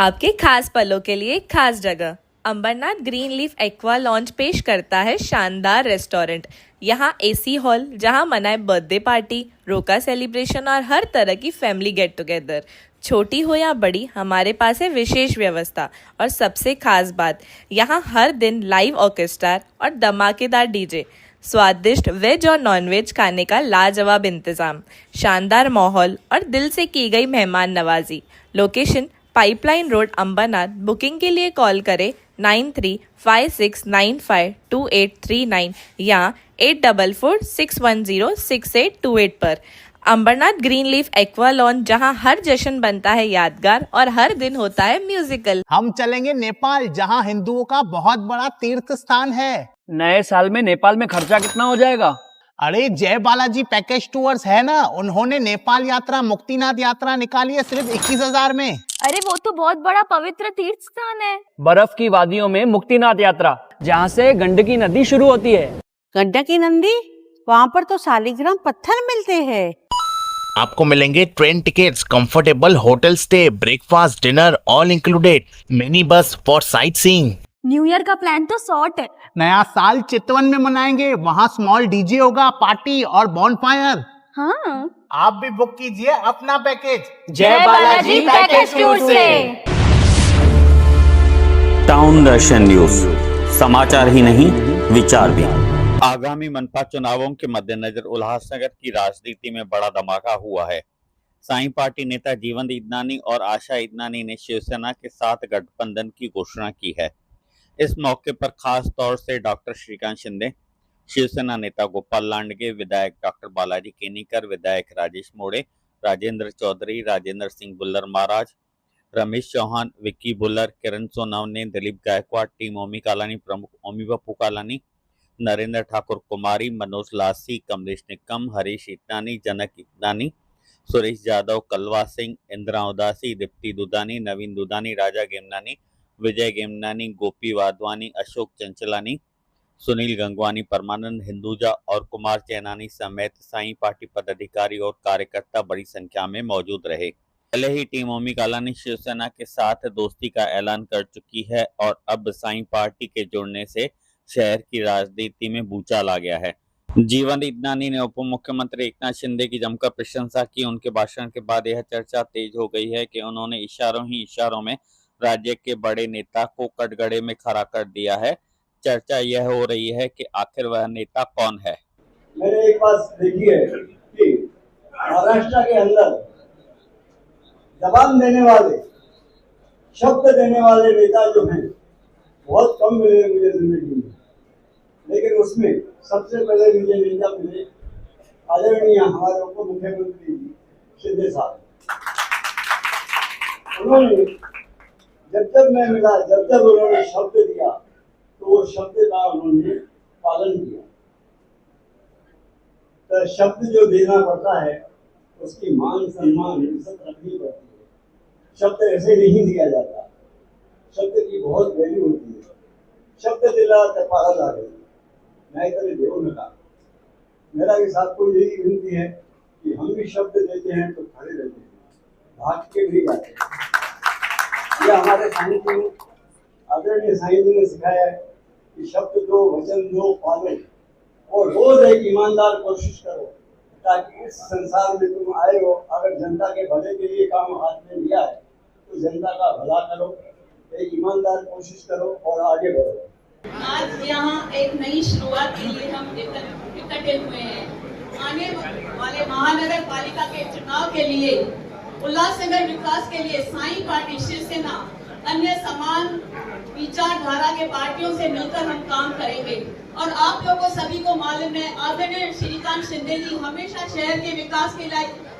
आपके खास पलों के लिए खास जगह Ambernath green leaf aqua launch पेश करता है शानदार रेस्टोरेंट। यहाँ एसी हॉल जहाँ मनाए बर्थडे पार्टी, रोका सेलिब्रेशन और हर तरह की फैमिली गेट टुगेदर। छोटी हो या बड़ी, हमारे पास है विशेष व्यवस्था। और सबसे खास बात, यहाँ हर दिन लाइव ऑर्केस्ट्रा और धमाकेदार डीजे। स्वादिष्ट वेज और नॉन वेज खाने का लाजवाब इंतजाम, शानदार माहौल और दिल से की गई मेहमान नवाजी। Location pipeline road, Ambernath. Booking के लिए कॉल करें 9356952839 या 8446106828 पर। Ambernath green leaf aqua lawn, जहां हर जश्न बनता है यादगार और हर दिन होता है म्यूजिकल। हम चलेंगे नेपाल, जहां हिंदुओं का बहुत बड़ा तीर्थ स्थान है। नए साल में नेपाल में खर्चा कितना हो जाएगा? अरे जय बालाजी पैकेज टूर्स है ना, उन्होंने नेपाल यात्रा, मुक्तिनाथ यात्रा निकाली है सिर्फ 21,000 में। अरे वो तो बहुत बड़ा पवित्र तीर्थ स्थान है। बर्फ की वादियों में मुक्तिनाथ यात्रा, जहाँ से गंडकी नदी शुरू होती है। गंडकी नदी? वहाँ पर तो शालिग्राम पत्थर मिलते हैं। आपको मिलेंगे train tickets, comfortable hotel stay, breakfast, dinner all included, mini bus for sight seeing. New year का प्लान तो सॉर्ट है। नया साल चितवन में मनाएंगे, वहाँ स्मॉल डीजे होगा, पार्टी और बॉनफायर। हाँ, आप भी बुक कीजिए अपना पैकेज जय बालाजी पैकेज टूर से। टाउन दर्शन न्यूज, समाचार ही नहीं विचार भी। आगामी मनपा चुनावों के मद्देनजर उल्लासनगर की राजनीति में बड़ा धमाका हुआ है। साई पार्टी नेता जीवन इदनानी और आशा इदनानी ने शिवसेना के साथ गठबंधन की घोषणा की है। इस मौके पर खास तौर से डॉक्टर श्रीकांत शिंदे, शिवसेना नेता गोपाल लांडगे, विधायक डॉक्टर बालाजी केनीकर, विधायक राजेश मोड़े, राजेंद्र चौधरी, राजेंद्र सिंह बुल्लर महाराज, रमेश चौहान, विक्की बुल्लर, किरण सोनवने, दिलीप गायकवाड़, टीम ओमी कालानी प्रमुख ओमी बप्पू कालानी, नरेंद्र ठाकुर कुमारी, मनोज लासी, कमलेश निकम, हरीश इदनानी, जनक इदनानी, सुरेश यादव, कलवा सिंह, इंदिरा उदासी, दीप्ति दुदानी, नवीन दुदानी, राजा गेमनानी, विजय गेमनानी, गोपी वाधवानी, अशोक चंचलानी, सुनील गंगवानी, परमानंद हिंदुजा और कुमार चैनानी समेत साई पार्टी पदाधिकारी और कार्यकर्ता बड़ी संख्या में मौजूद रहे। पहले ही टीम ओमी कालानी शिवसेना के साथ दोस्ती का ऐलान कर चुकी है और अब साई पार्टी के जुड़ने से शहर की राजनीति में भूचाल आ गया है। जीवन इदनानी ने उप मुख्यमंत्री एकनाथ शिंदे की जमकर प्रशंसा की। उनके भाषण के बाद यह चर्चा तेज हो गई है कि उन्होंने इशारों ही इशारों में राज्य के बड़े नेता को कटघरे में खड़ा कर दिया है। चर्चा यह हो रही है कि आखिर वह नेता कौन है। मैंने एक बात देखी है कि महाराष्ट्र के अंदर जवाब देने वाले, शब्द देने वाले नेता जो हैं बहुत कम मिले मुझे जिंदगी में, लेकिन उसमें सबसे पहले मुझे नेता मिले आदरणीय हमारे उप मुख्यमंत्री शिंदे साहब। उन्होंने जब मैं मिला, जब उन्होंने शब्द दिया तो वो शब्द का उन्होंने पालन किया। तो शब्द जो देना पड़ता है उसकी मान सम्मान इज्जत रखनी पड़ती है। शब्द ऐसे नहीं दिया जाता, शब्द की बहुत वैल्यू होती है। शब्द दिला तो पारा ला गई, मैं करे देव न का। मेरा भी साथ को यही विनती है कि हम भी शब्द देते हैं तो खड़े रहते हैं, भाग के नहीं जाते। यह हमारे साहित्य में आदरणीय साहित्य ने सिखाया है कि शब्द दो, वचन दो, पालो और रोज एक ईमानदार कोशिश करो, ताकि इस संसार में तुम आए हो, अगर जनता के भले के लिए काम हाथ में लिया है तो जनता का भला करो, एक ईमानदार कोशिश करो और आगे बढ़ो। आज यहाँ एक नई शुरुआत के लिए हम इकट्ठे हुए हैं। आने वाले महानगर पालिका के चुनाव के लिए, उल्लासनगर विकास के लिए साई पार्टी, शिवसेना, अन्य समान विचारधारा के पार्टियों से मिलकर हम काम करेंगे। और आप लोगों को सभी को मालूम है, आदरणीय श्रीकांत शिंदे जी हमेशा शहर के विकास के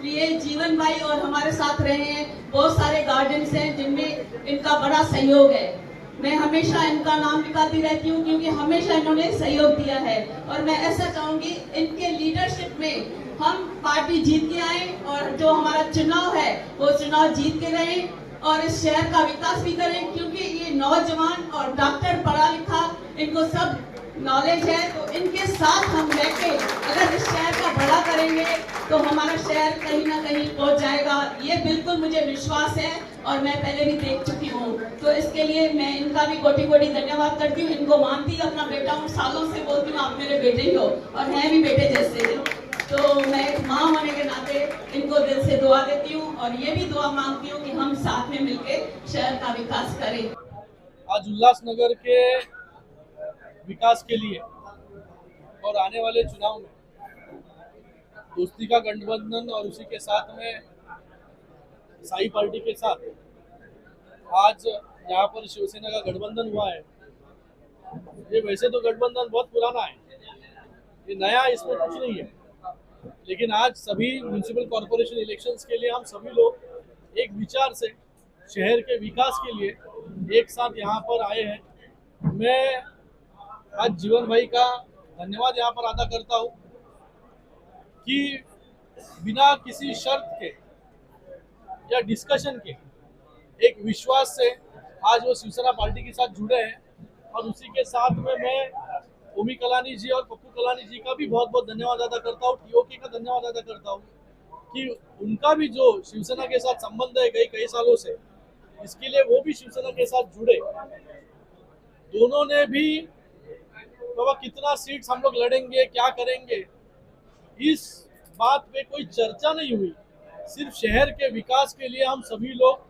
लिए जीवन भाई और हमारे साथ रहे हैं। बहुत सारे गार्डन्स हैं जिनमें इनका बड़ा सहयोग है। मैं हमेशा इनका नाम लिखाती रहती हूँ क्योंकि हमेशा इन्होंने सहयोग दिया है। और मैं ऐसा चाहूंगी इनके लीडरशिप में हम पार्टी जीत के आए और जो हमारा चुनाव है वो चुनाव जीत के रहे और इस शहर का विकास भी करें, क्योंकि ये नौजवान और डॉक्टर पढ़ा लिखा, इनको सब नॉलेज है। तो इनके साथ हम रहके अगर इस शहर का बड़ा करेंगे तो हमारा शहर कहीं ना कहीं पहुंच जाएगा, ये बिल्कुल मुझे विश्वास है। और मैं पहले भी देख चुकी हूँ। तो इसके लिए मैं इनका भी कोटि कोटि धन्यवाद करती हूँ। इनको मानती हूँ, अपना बेटा हूँ, सालों से बोलती हूँ आप मेरे बेटे ही हो और हैं भी बेटे जैसे। तो मैं एक माँ होने के नाते इनको दिल से दुआ देती हूँ और ये भी दुआ मांगती हूँ कि हम साथ में मिलकर शहर का विकास करें। आज उल्लासनगर के विकास के लिए और आने वाले चुनाव में दोस्ती का गठबंधन और उसी के साथ में साई पार्टी के साथ आज यहाँ पर शिवसेना का गठबंधन हुआ है। ये वैसे तो गठबंधन बहुत पुराना है, ये नया इसमें कुछ नहीं है, लेकिन आज सभी म्युनिसिपल कॉर्पोरेशन इलेक्शंस के लिए हम सभी लोग एक विचार से शहर के विकास के लिए एक साथ यहाँ पर आए हैं। मैं आज जीवन भाई का धन्यवाद यहाँ पर अदा करता हूँ कि बिना किसी शर्त के या डिस्कशन के एक विश्वास से आज वो शिवसेना पार्टी के साथ जुड़े हैं। और उसी के साथ में मैं ओमी कलानी जी और पप्पू कलानी जी का भी बहुत बहुत धन्यवाद अदा करता हूँ, टीओके का धन्यवाद अदा करता हूँ कि उनका भी जो शिवसेना के साथ संबंध है कई सालों से, इसके लिए वो भी शिवसेना के साथ जुड़े। दोनों ने भी बाबा कितना सीट्स हम लोग लड़ेंगे, क्या करेंगे, इस बात पे कोई चर्चा नहीं हुई। सिर्फ शहर के विकास के लिए हम सभी लोग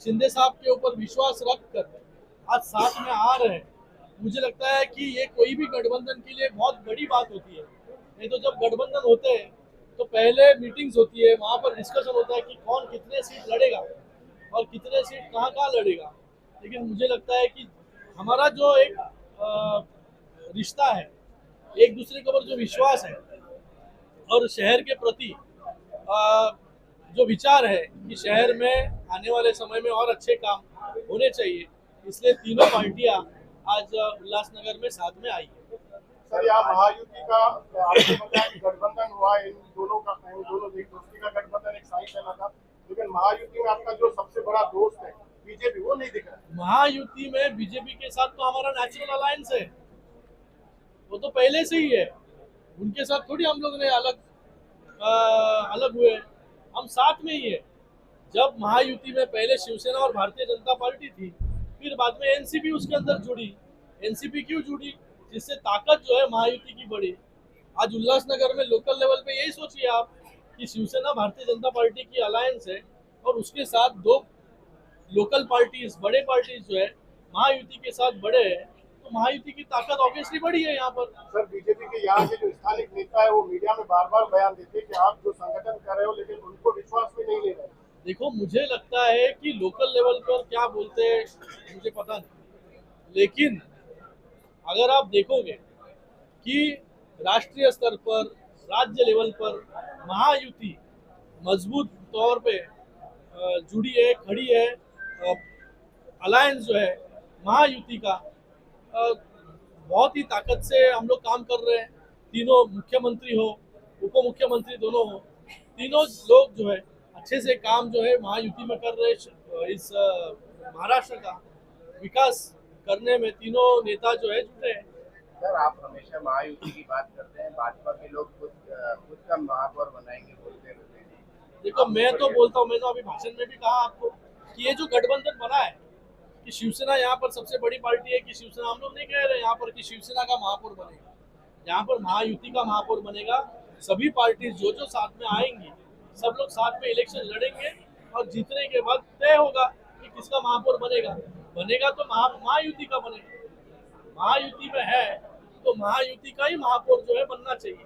शिंदे साहब के ऊपर विश्वास रखकर आज साथ में आ रहे हैं। मुझे लगता है कि ये कोई भी गठबंधन के लिए बहुत बड़ी बात होती है। नहीं तो जब गठबंधन होते हैं तो पहले मीटिंग्स होती है, वहाँ पर डिस्कशन होता है कि कौन कितने सीट लड़ेगा और कितने सीट कहाँ लड़ेगा। लेकिन मुझे लगता है कि हमारा जो एक रिश्ता है, एक दूसरे के ऊपर जो विश्वास है और शहर के प्रति जो विचार है कि शहर में आने वाले समय में और अच्छे काम होने चाहिए, इसलिए तीनों पार्टियां आज उल्लासनगर में साथ में आई है। सर, यहाँ महायुति का आपको पता है गठबंधन हुआ है, इन दोनों एक दोस्ती का गठबंधन, एक साई सेना का, लेकिन महायुति में आपका जो सबसे बड़ा दोस्त है बीजेपी, वो नहीं दिख रहा। महायुति में बीजेपी के साथ तो हमारा नेचुरल अलायंस है, वो तो पहले से ही है। उनके साथ थोड़ी हम लोग ने अलग हुए, हम साथ में ही है। जब महायुति में पहले शिवसेना और भारतीय जनता पार्टी थी, फिर बाद में एनसीपी उसके अंदर जुड़ी। एनसीपी क्यों जुड़ी? जिससे ताकत जो है महायुति की बढ़ी। आज उल्लासनगर में लोकल लेवल पे यही सोचिए आप कि शिवसेना भारतीय जनता पार्टी की अलायंस है और उसके साथ दो लोकल पार्टीज, बड़े पार्टीज जो है महायुति के साथ बड़े हैं, तो महायुति की ताकत ऑब्वियसली बढ़ी है यहाँ पर। सर, बीजेपी के यहाँ के जो स्थानिक नेता है वो मीडिया में बार बार बयान देते हैं कि आप जो संगठन कर रहे हो, लेकिन उनको विश्वास में नहीं ले रहे। देखो, मुझे लगता है कि लोकल लेवल पर क्या बोलते हैं मुझे पता नहीं, लेकिन अगर आप देखोगे कि राष्ट्रीय स्तर पर, राज्य लेवल पर महायुति मजबूत तौर पे जुड़ी है, खड़ी है। अलायंस जो है महायुति का बहुत ही ताकत से हम लोग काम कर रहे हैं। तीनों मुख्यमंत्री हो, उप मुख्यमंत्री दोनों हो, तीनों लोग जो है अच्छे से काम जो है महायुति में कर रहे हैं। इस महाराष्ट्र का विकास करने में तीनों नेता जो है जुटे हैं। सर, आप हमेशा महायुति की बात करते हैं, भाजपा के लोग खुद का महापौर बनाएंगे बोलते रहते हैं। देखो, मैं तो बोलता हूँ, मैंने अभी भाषण में भी कहा आपको कि ये जो गठबंधन बना है कि शिवसेना यहाँ पर सबसे बड़ी पार्टी है, कि शिवसेना, हम लोग नहीं कह रहे यहाँ पर कि शिवसेना का महापौर बनेगा, यहाँ पर महायुति का महापौर बनेगा। सभी पार्टी जो साथ में आएंगी, सब लोग साथ में इलेक्शन लड़ेंगे और जीतने के बाद तय होगा कि किसका महापौर बनेगा तो महायुति का बनेगा। महायुति में है तो महायुति का ही महापौर जो है बनना चाहिए।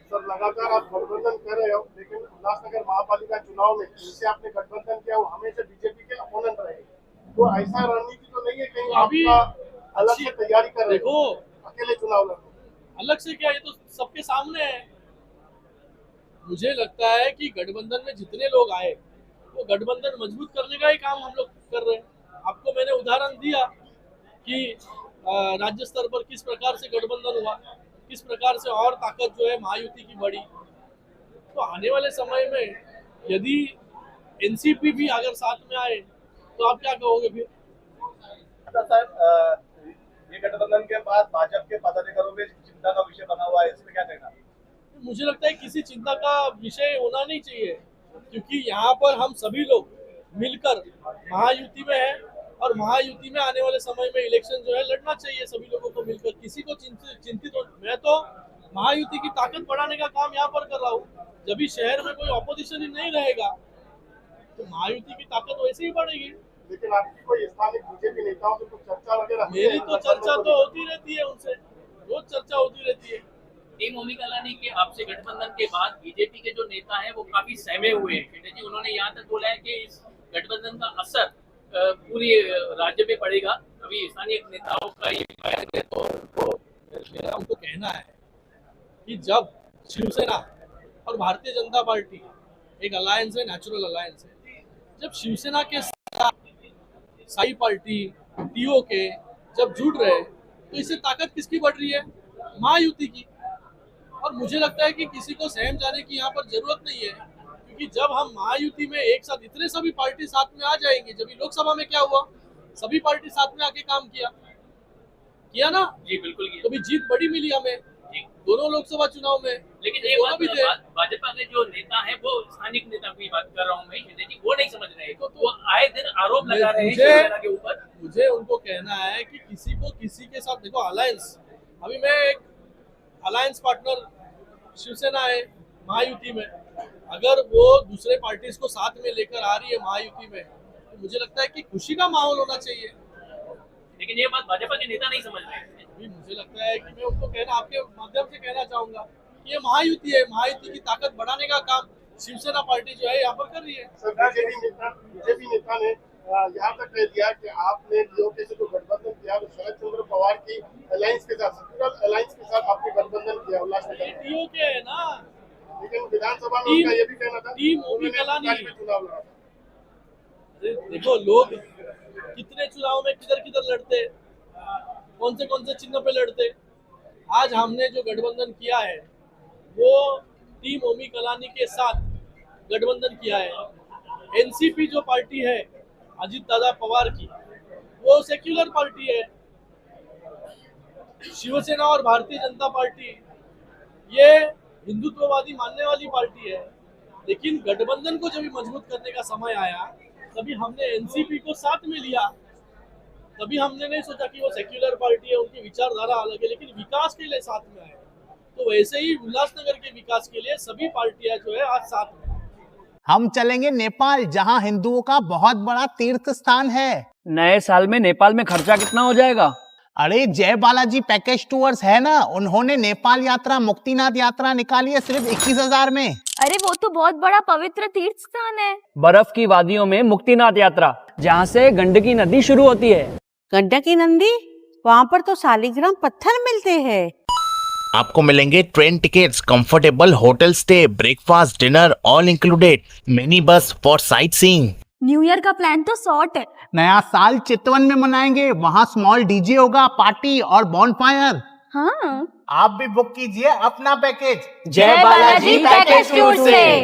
सर, लगातार आप गठबंधन कर रहे हो, लेकिन उल्लासनगर महापालिका चुनाव में जिनसे आपने गठबंधन किया वो हमेशा बीजेपी के अपोनेंट रहे, तो ऐसा रणनीति तो नहीं है कहीं अभी आपका अलग से तैयारी कर रहे हो? अकेले चुनाव लड़ने अलग से क्या, ये तो सबके सामने है। मुझे लगता है कि गठबंधन में जितने लोग आए वो गठबंधन मजबूत करने का ही काम हम लोग कर रहे हैं। आपको मैंने उदाहरण दिया कि राज्य स्तर पर किस प्रकार से गठबंधन हुआ, किस प्रकार से और ताकत जो है महायुति की बढ़ी। तो आने वाले समय में यदि एनसीपी भी अगर साथ में आए तो आप क्या कहोगे फिर? सर, ये गठबंधन के बाद भाजपा के पदाधिकारियों में चिंता का विषय बना हुआ है, इसमें क्या कहना? मुझे लगता है किसी चिंता का विषय होना नहीं चाहिए, क्योंकि यहाँ पर हम सभी लोग मिलकर महायुति में है और महायुति में आने वाले समय में इलेक्शन जो है लड़ना चाहिए सभी लोगों को मिलकर। किसी को चिंतित हो, मैं तो महायुति की ताकत बढ़ाने का काम यहाँ पर कर रहा हूँ। जब भी शहर में कोई ऑपोजिशन ही नहीं रहेगा तो महायुति की ताकत वैसे ही बढ़ेगी। लेकिन आपकी कोई स्थानीय बीजेपी नेताओं से कुछ चर्चा वगैरह? मेरी तो चर्चा तो होती रहती है उनसे, रोज चर्चा होती रहती है। टीम ओमी कलानी के आपसे गठबंधन के बाद बीजेपी के जो नेता हैं वो काफी सहमे हुए हैं। शिंदे जी उन्होंने यहाँ तक बोला है कि इस गठबंधन का असर पूरी राज्य में पड़ेगा। अभी स्थानीय नेताओं का ये बयान है तो मेरा उनको कहना है कि जब शिवसेना और भारतीय जनता पार्टी एक अलायंस है, नेचुरल अलायंस है, जब शिवसेना के साथ साई पार्टी टीओ के जब जुड़ रहे तो इससे ताकत किसकी बढ़ रही है? महायुति की। और मुझे लगता है कि किसी को सहम जाने की यहाँ पर जरूरत नहीं है, क्योंकि जब हम महायुति में एक साथ इतने सभी पार्टी साथ में आ जाएंगे, जब लोकसभा में क्या हुआ, सभी पार्टी साथ में आके काम किया ना जी बिल्कुल तो भी जीत बड़ी मिली हमें दोनों लोकसभा चुनाव में। लेकिन ये बात भाजपा के जो नेता हैं वो स्थानिक नेता की बात कर रहा हूँ मैं, शिंदे जी वो नहीं समझ रहे हैं। तो वो आए दिन आरोप लगा रहे हैं शिवसेना के ऊपर। मुझे उनको कहना है कि किसी को किसी के साथ देखो, अलायंस, अभी मैं एक अलायंस पार्टनर शिवसेना है महायुति में, अगर वो दूसरे पार्टीज को साथ में लेकर आ रही है महायुति में तो मुझे लगता है कि खुशी का माहौल होना चाहिए। लेकिन ये बात भाजपा के नेता नहीं समझ रहे हैं। मुझे लगता है कि मैं उनको कहना, आपके माध्यम से कहना चाहूंगा कि ये महायुति है, महायुति की ताकत बढ़ाने का काम शिवसेना पार्टी जो है यहाँ पर कर रही है। सर, बीजेपी नेता ने यहाँ तक कह दिया कि आपने डीओके से जो गठबंधन किया वो शरद चंद्र पवार की अलायंस के साथ, सेक्युलर अलायंस के साथ आपने गठबंधन किया उल्लासनगर। डीओके है ना, लेकिन विधानसभा में उनका ये भी कहना था टीम ओमी कलानी चुनाव लड़ा था। देखो लोग कितने चुनाव में किधर किधर लड़ते, कौन से चिन्ह पे लड़ते। आज हमने जो गठबंधन किया है वो टीम ओमी कलानी के साथ गठबंधन किया है। एनसीपी जो पार्टी है अजित दादा पवार की, वो सेक्युलर पार्टी है। शिवसेना और भारतीय जनता पार्टी ये हिंदुत्ववादी मानने वाली पार्टी है। लेकिन गठबंधन को जब मजबूत करने का समय आया तभी हमने एनसीपी को साथ में लिया। तभी हमने नहीं सोचा कि वो सेक्युलर पार्टी है, उनकी विचारधारा अलग है, लेकिन विकास के लिए साथ में आए। तो वैसे ही उल्लासनगर के विकास के लिए सभी पार्टियां जो है आज साथ में। हम चलेंगे नेपाल, जहां हिंदुओं का बहुत बड़ा तीर्थ स्थान है। नए साल में नेपाल में खर्चा कितना हो जाएगा? अरे जय बालाजी पैकेज टूर्स है ना, उन्होंने नेपाल यात्रा, मुक्तिनाथ यात्रा निकाली है सिर्फ 21,000 में। अरे वो तो बहुत बड़ा पवित्र तीर्थ स्थान है। बर्फ की वादियों में मुक्तिनाथ यात्रा, जहाँ से गंडकी नदी शुरू होती है। गंडकी नदी, वहाँ पर तो शालिग्राम पत्थर मिलते हैं। आपको मिलेंगे train tickets, comfortable hotel stay, breakfast, dinner all included, mini bus for sight seeing. New year का प्लान तो सॉर्ट है। नया साल चितवन में मनाएंगे, वहाँ स्मॉल डीजे होगा, पार्टी और बॉनफायर। हाँ, आप भी बुक कीजिए अपना पैकेज जय बालाजी पैकेज टूर से।